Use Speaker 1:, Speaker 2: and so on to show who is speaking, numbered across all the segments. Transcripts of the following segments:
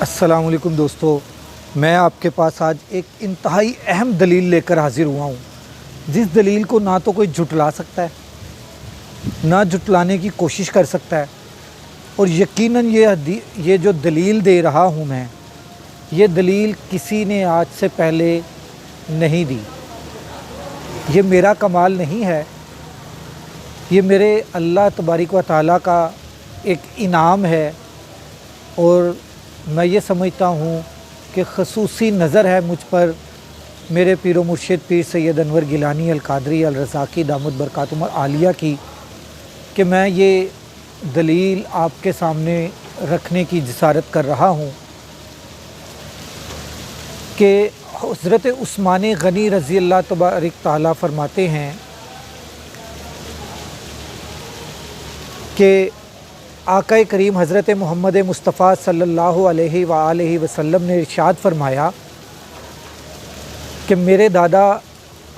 Speaker 1: السلام علیکم دوستو، میں آپ کے پاس آج ایک انتہائی اہم دلیل لے کر حاضر ہوا ہوں، جس دلیل کو نہ تو کوئی جھٹلا سکتا ہے، نہ جھٹلانے کی کوشش کر سکتا ہے، اور یقیناً یہ جو دلیل دے رہا ہوں میں، یہ دلیل کسی نے آج سے پہلے نہیں دی۔ یہ میرا کمال نہیں ہے، یہ میرے اللہ تبارک و تعالیٰ کا ایک انعام ہے، اور میں یہ سمجھتا ہوں کہ خصوصی نظر ہے مجھ پر میرے پیر و مرشد پیر سید انور گیلانی القادری الرزاقی دامت برکاتہم العالیہ کی، کہ میں یہ دلیل آپ کے سامنے رکھنے کی جسارت کر رہا ہوں کہ حضرت عثمان غنی رضی اللہ تبارک تعالیٰ فرماتے ہیں کہ آقا کریم حضرت محمد مصطفیٰ صلی اللہ علیہ وآلہ وسلم نے ارشاد فرمایا کہ میرے دادا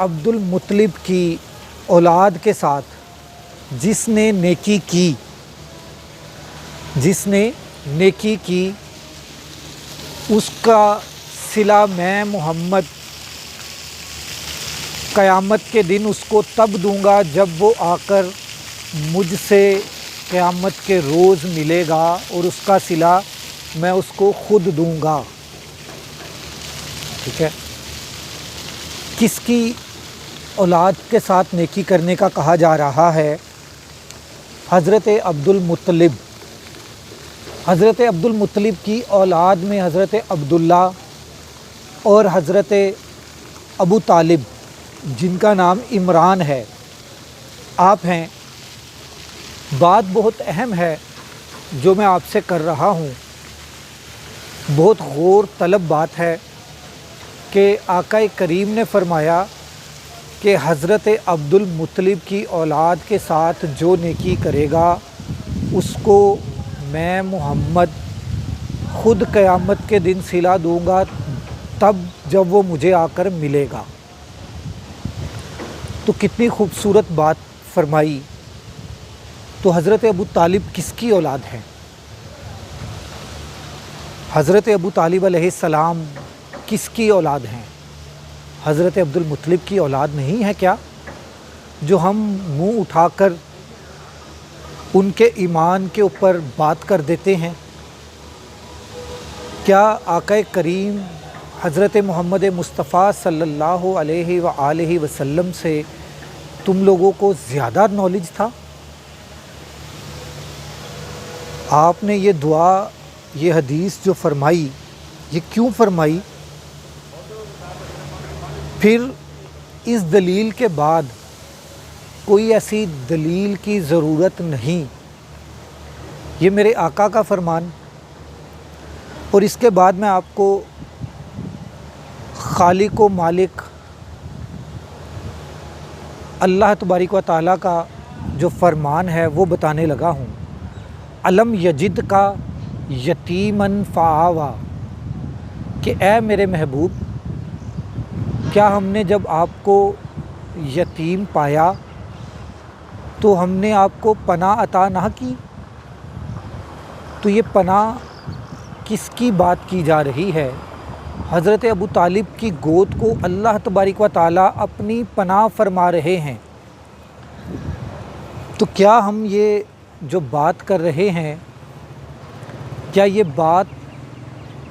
Speaker 1: عبد المطلب کی اولاد کے ساتھ جس نے نیکی کی اس کا صلہ میں محمد قیامت کے دن اس کو تب دوں گا جب وہ آ کر مجھ سے قیامت کے روز ملے گا، اور اس کا صلہ میں اس کو خود دوں گا۔ ٹھیک ہے، کس کی اولاد کے ساتھ نیکی کرنے کا کہا جا رہا ہے؟ حضرت عبد المطلب۔ حضرت عبد المطلب کی اولاد میں حضرت عبداللہ اور حضرت ابو طالب، جن کا نام عمران ہے، آپ ہیں۔ بات بہت اہم ہے جو میں آپ سے کر رہا ہوں، بہت غور طلب بات ہے کہ آقا کریم نے فرمایا کہ حضرت عبد المطلب کی اولاد کے ساتھ جو نیکی کرے گا اس کو میں محمد خود قیامت کے دن صلہ دوں گا، تب جب وہ مجھے آ کر ملے گا۔ تو کتنی خوبصورت بات فرمائی۔ تو حضرت ابو طالب کس کی اولاد ہیں؟ حضرت ابو طالب علیہ السلام کس کی اولاد ہیں؟ حضرت عبد المطلب کی اولاد نہیں ہے کیا؟ جو ہم منہ اٹھا کر ان کے ایمان کے اوپر بات کر دیتے ہیں۔ کیا آقا کریم حضرت محمد مصطفیٰ صلی اللہ علیہ وآلہ وسلم سے تم لوگوں کو زیادہ نالج تھا؟ آپ نے یہ دعا، یہ حدیث جو فرمائی، یہ کیوں فرمائی؟ پھر اس دلیل کے بعد کوئی ایسی دلیل کی ضرورت نہیں۔ یہ میرے آقا کا فرمان، اور اس کے بعد میں آپ کو خالق و مالک اللہ تبارک و تعالیٰ کا جو فرمان ہے وہ بتانے لگا ہوں۔ علم یجد کا یتیمن فآوا، کہ اے میرے محبوب، کیا ہم نے جب آپ کو یتیم پایا تو ہم نے آپ کو پناہ عطا نہ کی؟ تو یہ پناہ کس کی بات کی جا رہی ہے؟ حضرت ابو طالب کی گود کو اللہ تبارک و تعالیٰ اپنی پناہ فرما رہے ہیں۔ تو کیا ہم یہ جو بات کر رہے ہیں، کیا یہ بات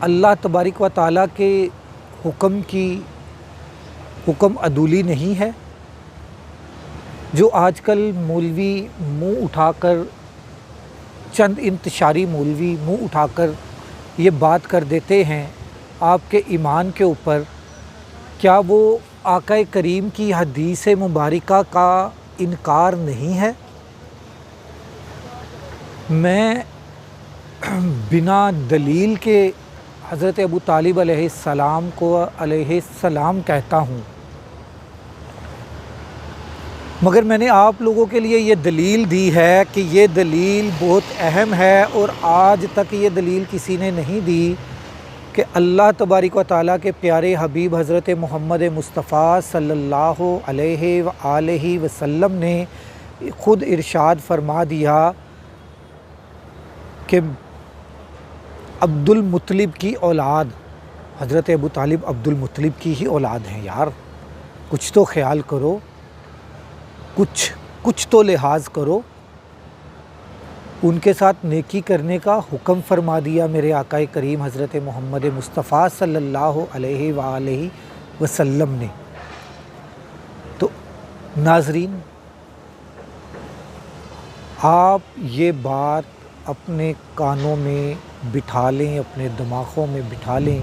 Speaker 1: اللہ تبارک و تعالیٰ کے حکم عدولی نہیں ہے؟ جو آج کل مولوی منہ اٹھا کر، چند انتشاری مولوی منہ اٹھا کر یہ بات کر دیتے ہیں آپ کے ایمان کے اوپر، کیا وہ آقا کریم کی حدیث مبارکہ کا انکار نہیں ہے؟ میں بنا دلیل کے حضرت ابو طالب علیہ السلام کو علیہ السلام کہتا ہوں، مگر میں نے آپ لوگوں کے لیے یہ دلیل دی ہے کہ یہ دلیل بہت اہم ہے، اور آج تک یہ دلیل کسی نے نہیں دی کہ اللہ تبارک و تعالیٰ کے پیارے حبیب حضرت محمد مصطفیٰ صلی اللہ علیہ وآلہ وسلم نے خود ارشاد فرما دیا کہ عبد المطلب کی اولاد، حضرت ابو طالب عبد المطلب کی ہی اولاد ہیں یار، کچھ تو خیال کرو، کچھ تو لحاظ کرو۔ ان کے ساتھ نیکی کرنے کا حکم فرما دیا میرے آقا کریم حضرت محمد مصطفیٰ صلی اللہ علیہ وآلہ وسلم نے۔ تو ناظرین، آپ یہ بات اپنے کانوں میں بٹھا لیں، اپنے دماغوں میں بٹھا لیں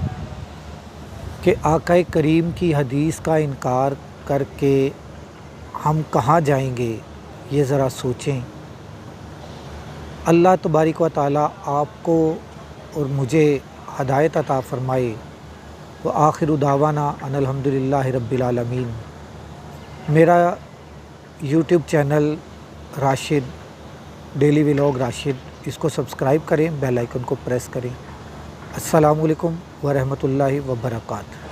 Speaker 1: کہ آقا کریم کی حدیث کا انکار کر کے ہم کہاں جائیں گے، یہ ذرا سوچیں۔ اللہ تبارک و تعالیٰ آپ کو اور مجھے ہدایت عطا فرمائے۔ وآخر دعوانا ان الحمدللہ رب العالمین۔ میرا YouTube channel Rashid daily vlog Rashid, اس کو سبسکرائب کریں، بیل آئیکن کو پریس کریں۔ السلام علیکم ورحمۃ اللہ وبرکاتہ۔